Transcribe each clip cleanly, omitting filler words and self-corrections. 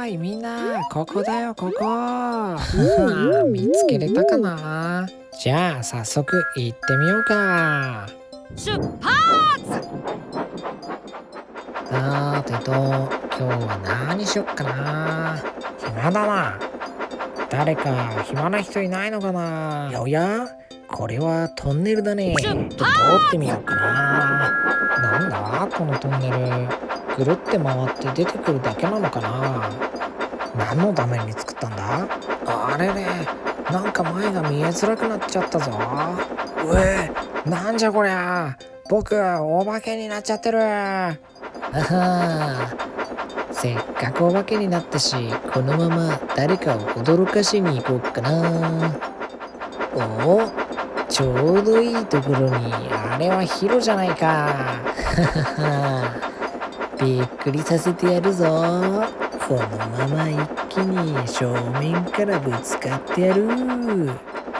ーいみんな、ここだよここ見つけれたかな。じゃあ早速行ってみようか。出発。さてと、今日は何しよっかな。暇だな。誰か暇な人いないのかな。おや、これはトンネルだね。通ってみようかな。なんだこのトンネル、ぐるって回って出てくるだけなのかな。何のために作ったんだ。あれれ、なんか前が見えづらくなっちゃったぞ。うえ、なんじゃこりゃ。僕お化けになっちゃってる。あはー、せっかくお化けになったし、このまま誰かを驚かしに行こうかな。お、ちょうどいいところに。あれはヒロじゃないか。びっくりさせてやるぞ。このまま一気に正面からぶつかってやる。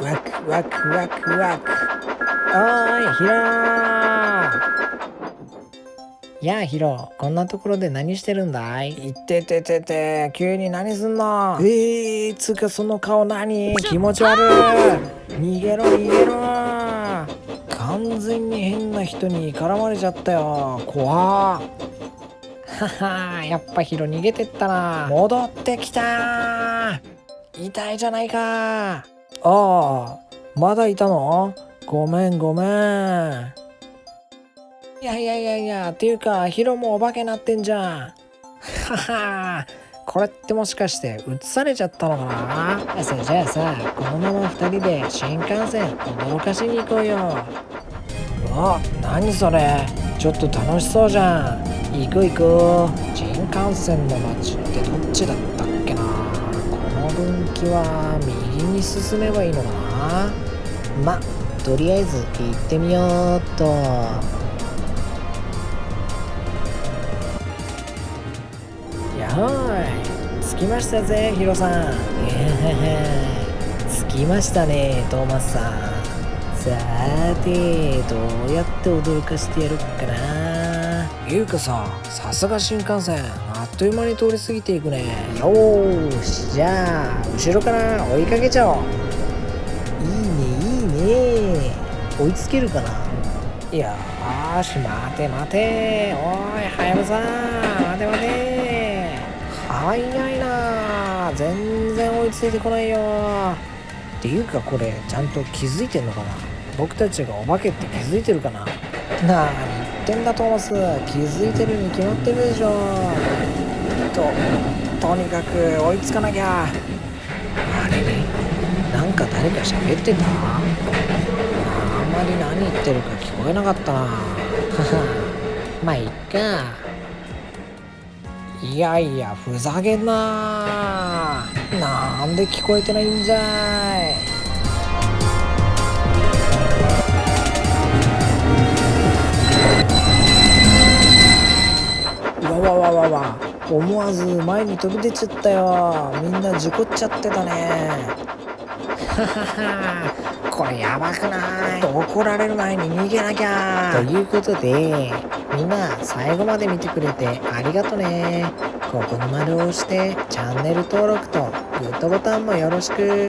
ワクワクワクワク。おーいヒロー。やあヒロ、こんなところで何してるんだい。いってててて、急に何すんの。つうかその顔何、気持ち悪い。逃げろ逃げろ。完全に変な人に絡まれちゃったよ。怖っ。はは、やっぱヒロ逃げてったな。戻ってきた。痛いじゃないか。ああ、まだいたの。ごめんごめん。いやっていうかヒロもお化けなってんじゃん。はは、これってもしかして映されちゃったのかな。じゃあさ、このまま2人で新幹線驚かしに行こうよ。あ、何それ、ちょっと楽しそうじゃん。行こう行こう。新幹線の街ってどっちだったっけな。この分岐は右に進めばいいのかな。とりあえず行ってみようっと。やーい、着きましたぜヒロさん。着きましたねトーマスさん。さーて、どうやって驚かしてやるっかな。ゆうかさ、さすが新幹線、あっという間に通り過ぎていくね。よーし、じゃあ後ろから追いかけちゃおう。いいねいいね。追いつけるかな。よーし、待て待て、おいはやぶさ、待て待て。早いな、全然追いついてこないよ。っていうかこれちゃんと気づいてんのかな。僕たちがお化けって気づいてるかな。なーに言ってんだトーマス、気づいてるに決まってるでしょ。とにかく追いつかなきゃ。あれね、なんか誰か喋ってた。あんまり何言ってるか聞こえなかったな。まあいっか。いやいや、ふざけんな。なんで聞こえてないんじゃい。わ、思わず前に飛び出ちゃったよ。みんな事故っちゃってたね。ははは、これやばくない。怒られる前に逃げなきゃ。ということで、みんな最後まで見てくれてありがとね。ここの丸を押してチャンネル登録とグッドボタンもよろしく。